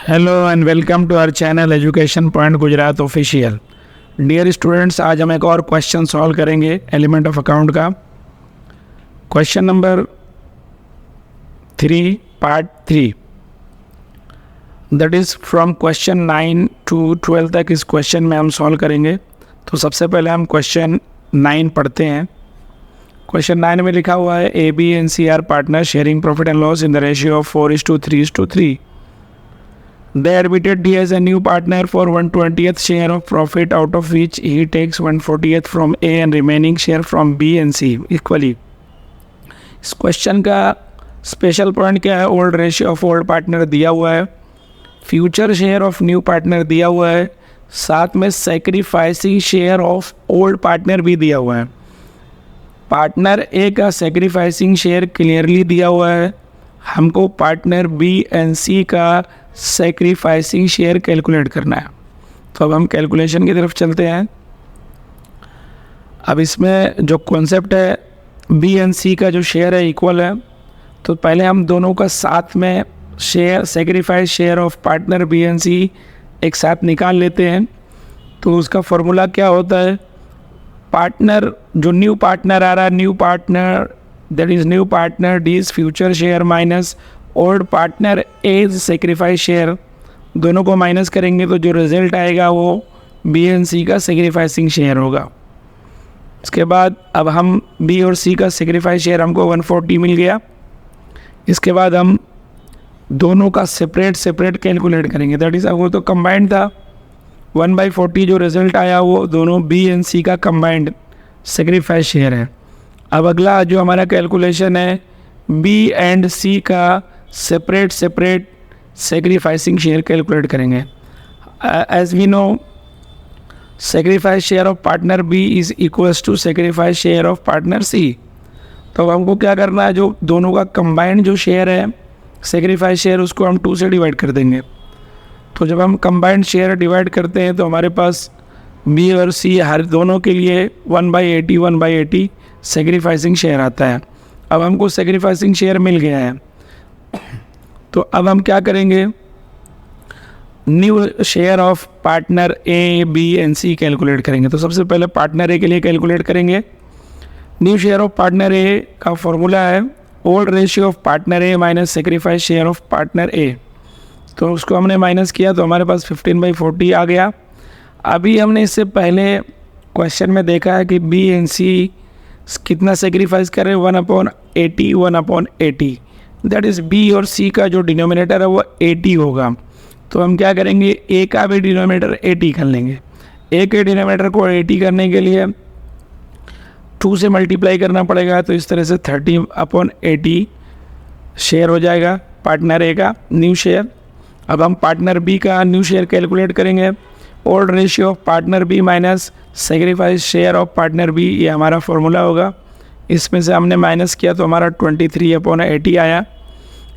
Hello and welcome to our channel education point Gujarat official. Dear students, आज हम एक और क्वेश्चन सॉल्व करेंगे एलिमेंट ऑफ अकाउंट का। Question number 3 part 3, that is from question 9 to 12 तक इस क्वेश्चन में हम सॉल्व करेंगे। तो सबसे पहले हम क्वेश्चन 9 पढ़ते हैं। क्वेश्चन 9 में लिखा हुआ है A B and C are partner sharing profit and loss in the ratio of 4:3:3। They admitted he has a new partner for 1/20th share of profit, out of which he takes 1/40th from A and remaining share from B and C equally। इस question का special point क्या है? Old ratio of old partner दिया हुआ है, future share of new partner दिया हुआ है, साथ में sacrificing share of old partner भी दिया हुआ है। पार्टनर ए का सेक्रीफाइसिंग शेयर क्लियरली दिया हुआ है, हमको पार्टनर बी एंड सी का सेक्रीफाइसिंग शेयर कैलकुलेट करना है। तो अब हम कैलकुलेशन की तरफ चलते हैं। अब इसमें जो कॉन्सेप्ट है, बी एंड सी का जो शेयर है इक्वल है, तो पहले हम दोनों का साथ में share sacrifice share of partner B and C एक साथ निकाल लेते हैं। तो उसका फॉर्मूला क्या होता है? पार्टनर जो न्यू पार्टनर आ रहा है, new partner that is new partner D is future share minus old partner as sacrifice share, दोनों को माइनस करेंगे तो जो रिजल्ट आएगा वो बी एंड सी का सेक्रीफाइसिंग शेयर होगा। इसके बाद अब हम बी और सी का सेक्रीफाइस शेयर हमको 140 मिल गया। इसके बाद हम दोनों का सेपरेट कैलकुलेट करेंगे, दैट इज़ वो तो कंबाइंड था। 1/40 जो रिजल्ट आया वो दोनों बी एंड सी का कंबाइंड सेक्रीफाइस शेयर है। अब अगला जो हमारा कैलकुलेशन है, बी एंड सी का सेपरेट सेक्रीफाइसिंग शेयर कैलकुलेट करेंगे। As we know, sacrifice share of partner B is equals to sacrifice share of partner C. तो हमको क्या करना है, जो दोनों का कंबाइंड जो शेयर है सेक्रीफाइस शेयर, उसको हम 2 से डिवाइड कर देंगे। तो जब हम कंबाइंड शेयर डिवाइड करते हैं तो हमारे पास बी और सी हर दोनों के लिए 1/80 सेक्रीफाइसिंग शेयर आता है। अब हमको सेक्रीफाइसिंग शेयर मिल गया है, तो अब हम क्या करेंगे, new share of partner A B and C calculate करेंगे। तो सबसे पहले पार्टनर ए के लिए कैलकुलेट करेंगे। New share of partner A का फॉर्मूला है old ratio of partner A minus sacrifice share of partner A. तो उसको हमने माइनस किया तो हमारे पास 15/40 आ गया। अभी हमने इससे पहले क्वेश्चन में देखा है कि बी एंड सी कितना सेक्रीफाइस कर रहे हैं, 1/80 दैट इज़ बी और सी का जो डिनोमिनेटर है वो 80 होगा। तो हम क्या करेंगे, ए का भी डिनोमिनेटर 80 कर लेंगे। ए के डिनोमिनेटर को 80 करने के लिए 2 से मल्टीप्लाई करना पड़ेगा, तो इस तरह से 30/80 शेयर हो जाएगा पार्टनर ए का न्यू शेयर। अब हम पार्टनर बी का न्यू शेयर कैलकुलेट करेंगे। Old ratio of partner B minus sacrifice share of partner B, ये हमारा फॉर्मूला होगा। इसमें से हमने माइनस किया तो हमारा 23/80 आया।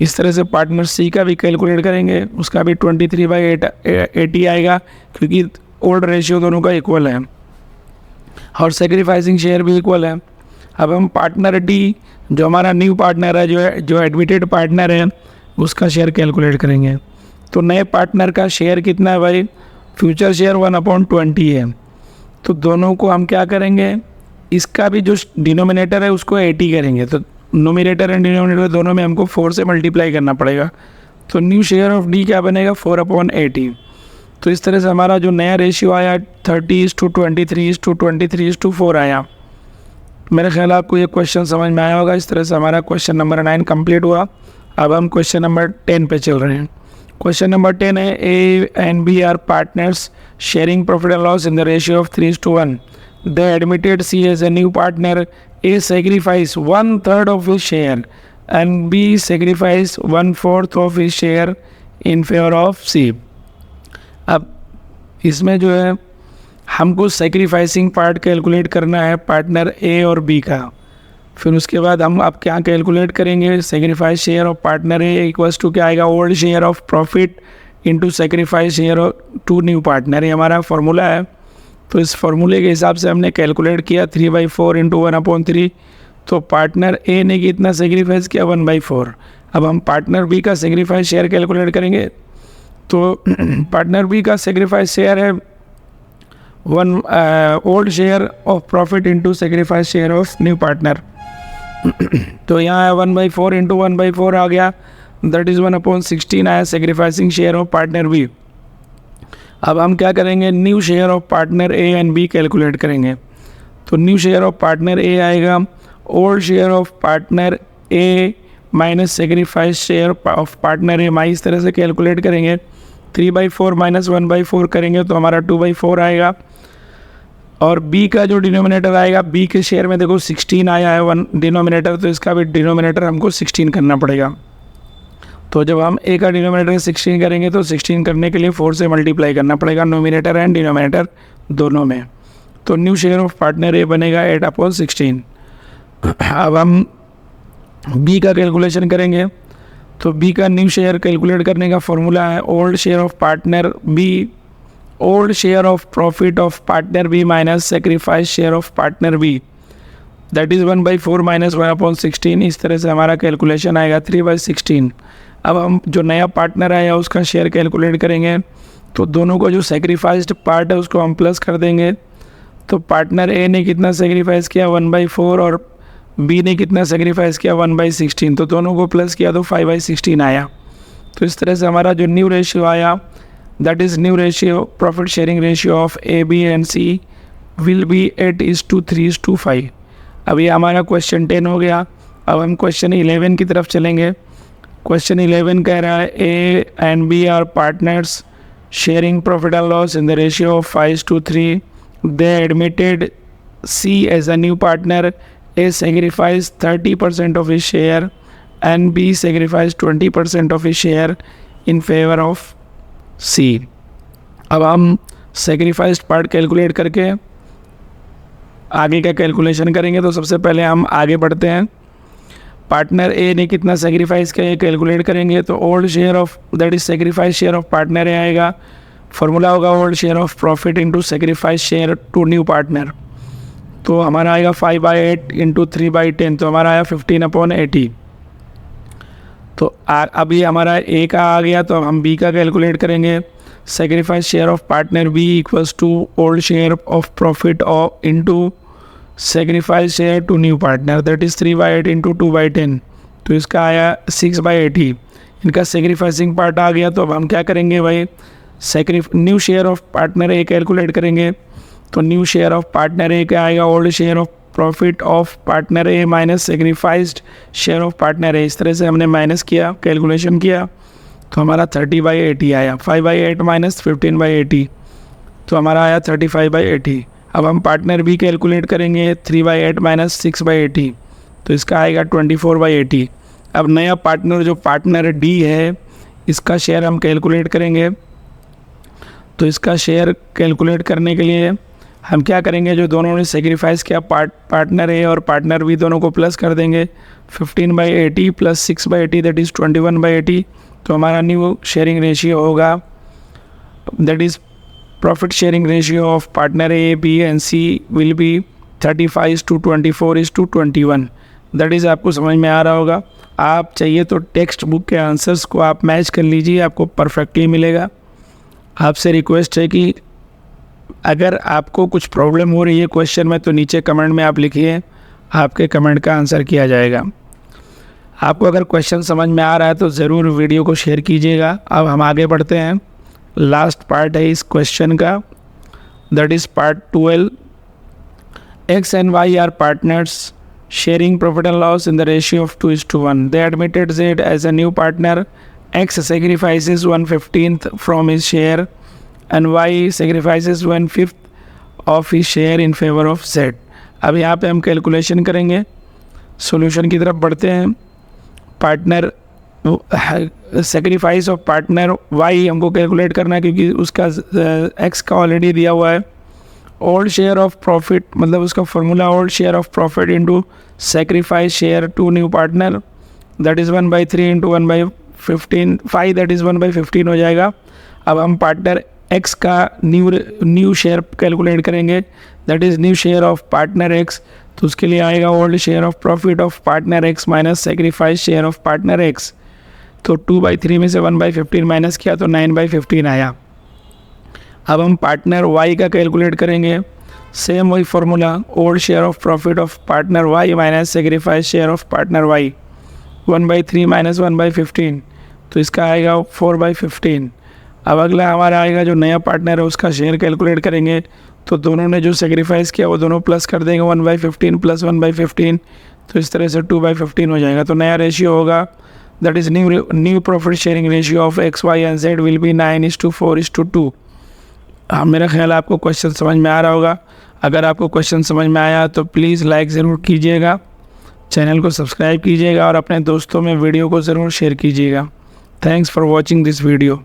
इस तरह से पार्टनर सी का भी कैलकुलेट करेंगे, उसका भी 23/80 आएगा, क्योंकि ओल्ड रेशियो दोनों का इक्वल है और सेक्रीफाइसिंग शेयर भी इक्वल है। अब हम पार्टनर डी जो हमारा न्यू पार्टनर है, जो एडमिटेड पार्टनर है, उसका शेयर कैलकुलेट करेंगे। तो नए पार्टनर का शेयर कितना है भाई? फ्यूचर शेयर 1/20 है। तो दोनों को हम क्या करेंगे, इसका भी जो डिनोमिनेटर है उसको 80 करेंगे, तो नोमिनेटर एंड डिनोमिनेटर दोनों में हमको 4 से मल्टीप्लाई करना पड़ेगा। तो न्यू शेयर ऑफ डी क्या बनेगा, 4/80। तो इस तरह से हमारा जो नया रेशियो आया 30:23:4 आया। मेरे ख्याल आपको ये क्वेश्चन समझ में आया होगा। इस तरह से हमारा क्वेश्चन नंबर 9 कंप्लीट हुआ। अब हम क्वेश्चन नंबर 10 पे चल रहे हैं। क्वेश्चन नंबर 10 है A and B are partners sharing profit and loss in the ratio of 3:1। They admitted C as a new partner. A sacrificed 1/3 of his share and B sacrificed 1/4 of his share in favor of C. अब इसमें जो है हमको sacrificing part calculate करना है partner ए और B का। फिर उसके बाद हम अब क्या कैलकुलेट करेंगे, sacrifice share of partner A equals to क्या आएगा, old share of profit into sacrifice share of to new partner, ये हमारा फॉर्मूला है। तो इस फॉर्मूले के हिसाब से हमने कैलकुलेट किया 3/4 इंटू 1/3। तो पार्टनर ए ने कितना सेक्रीफाइस किया, 1/4। अब हम पार्टनर बी का सेक्रीफाइस शेयर कैलकुलेट करेंगे। तो पार्टनर बी का सेक्रीफाइस शेयर है one old share of profit into sacrifice share of new partner. तो यहाँ 1/4 इंटू 1/4 आ गया, दैट इज़ 1/16 आया sacrificing share of partner B. अब हम क्या करेंगे, new share of partner A and B calculate करेंगे। तो new share of partner A आएगा old share of partner A minus sacrifice share of partner A, इस तरह से कैलकुलेट करेंगे। 3/4 माइनस 1/4 करेंगे तो हमारा 2/4 आएगा। और b का जो डिनोमिनेटर आएगा, b के शेयर में देखो 16 आया है वन डिनोमिनेटर, तो इसका भी डिनोमिनेटर हमको 16 करना पड़ेगा। तो जब हम a का डिनोमिनेटर 16 करेंगे तो 16 करने के लिए 4 से मल्टीप्लाई करना पड़ेगा नोमिनेटर एंड डिनोमिनेटर दोनों में। तो न्यू शेयर ऑफ पार्टनर ए बनेगा 8/16। अब हम b का कैलकुलेशन करेंगे। तो b का न्यू शेयर कैलकुलेट करने का फॉर्मूला है old share of partner B, old share of profit of partner B minus sacrifice share of partner B, that is 1/4 minus 1/16। इस तरह से हमारा कैलकुलेशन आएगा 3/16। अब हम जो नया पार्टनर आया उसका शेयर कैलकुलेट करेंगे। तो दोनों को जो सेक्रीफाइस्ड पार्ट है उसको हम प्लस कर देंगे। तो पार्टनर ए ने कितना सेक्रीफाइस किया 1/4 और बी ने कितना सेक्रीफाइस किया 1/16, तो दोनों को प्लस किया तो 5/16 आया। तो इस तरह से हमारा जो न्यू रेशियो आया, that is new ratio profit sharing ratio of A B and C will be 8:3:5। अब ये हमारा क्वेश्चन 10 हो गया। अब हम क्वेश्चन 11 की तरफ चलेंगे। क्वेश्चन 11 कह रहा है A and B are partners sharing profit and loss in the ratio of 5:3। They admitted C as a new partner. A sacrificed 30% of his share and B sacrificed 20% of his share in favor of C। अब हम sacrificed part calculate करके आगे का calculation करेंगे। तो सबसे पहले हम आगे बढ़ते हैं। पार्टनर ए ने कितना सेक्रीफाइस किया ये कैलकुलेट करेंगे। तो old share of that is sacrifice share of partner A आएगा, फॉर्मूला होगा old share of profit into sacrifice share to new partner. तो हमारा आएगा 5/8 इंटू 3/10, तो हमारा आया 15/80। तो अभी हमारा ए का आ गया, तो हम बी का कैलकुलेट करेंगे। Sacrifice share of partner B equals to old share of profit of into sacrifice share to new partner, that is 3/8 into 2/10। तो इसका आया 6/80। इनका सेक्रीफाइसिंग पार्ट आ गया। तो अब हम क्या करेंगे भाई, new share of partner A calculate करेंगे। तो new share of partner A क्या आएगा, old share of profit of partner A minus sacrificed share of partner A. इस तरह से हमने माइनस किया, कैलकुलेशन किया, तो हमारा 30/80 आया। 5/8 माइनस 15/80, तो हमारा आया 35/80। अब हम पार्टनर बी कैलकुलेट करेंगे। 3/8 माइनस 6/80, तो इसका आएगा 24/80। अब नया पार्टनर जो पार्टनर डी है इसका शेयर हम कैलकुलेट करेंगे। तो इसका शेयर कैलकुलेट करने के लिए हम क्या करेंगे, जो दोनों ने सेक्रीफाइस किया पार्टनर ए और पार्टनर बी दोनों को प्लस कर देंगे। 15/80 प्लस 6/80 दैट इज़ 21/80। तो हमारा न्यू शेयरिंग रेशियो होगा, that is profit sharing ratio of partner A B and C will be 35:24:21। That is आपको समझ में आ रहा होगा। आप चाहिए तो टेक्स्ट बुक के आंसर्स को आप मैच कर लीजिए, आपको परफेक्टली मिलेगा। आपसे रिक्वेस्ट है कि अगर आपको कुछ प्रॉब्लम हो रही है क्वेश्चन में तो नीचे कमेंट में आप लिखिए, आपके कमेंट का आंसर किया जाएगा। आपको अगर क्वेश्चन समझ में आ रहा है तो ज़रूर वीडियो को शेयर कीजिएगा। अब हम आगे बढ़ते हैं। लास्ट पार्ट है इस क्वेश्चन का, that is part 12। X and Y are partners sharing profit and loss in the ratio of 2:1। They admitted Z as a new partner. X sacrifices 1/15 from his share and Y sacrifices 1/5 of his share in favor of Z। अब यहाँ पे हम calculation करेंगे, solution की तरफ बढ़ते हैं। Partner sacrifice of partner Y हमको कैलकुलेट करना है क्योंकि उसका X का ऑलरेडी दिया हुआ है। ओल्ड शेयर ऑफ प्रॉफिट मतलब उसका formula old share of profit into sacrifice share to new partner, that is 1/3 into 1/15 5 that is 1/15 हो जाएगा। अब हम पार्टनर एक्स का न्यू शेयर कैलकुलेट करेंगे, that is new share of partner X. तो उसके लिए आएगा old share of profit of partner X minus sacrifice share of partner X. तो 2/3 में से 1/15 माइनस किया तो 9/15 आया। अब हम पार्टनर वाई का कैलकुलेट करेंगे। सेम वही formula, old share of profit of partner Y minus sacrifice share of partner Y, 1/3 minus 1/15, तो इसका आएगा 4/15। अब अगला हमारा आएगा जो नया पार्टनर है उसका शेयर कैलकुलेट करेंगे। तो दोनों ने जो सेक्रीफाइस किया वो दोनों प्लस कर देंगे, 1/15 प्लस 1/15, तो इस तरह से 2/15 हो जाएगा। तो नया रेशियो होगा, that is new profit sharing ratio of X Y and Z will be 9:4:2। मेरा ख्याल आपको क्वेश्चन समझ में आ रहा होगा। अगर आपको क्वेश्चन समझ में आया तो प्लीज़ लाइक ज़रूर कीजिएगा, चैनल को सब्सक्राइब कीजिएगा और अपने दोस्तों में वीडियो को ज़रूर शेयर कीजिएगा। Thanks for watching this video.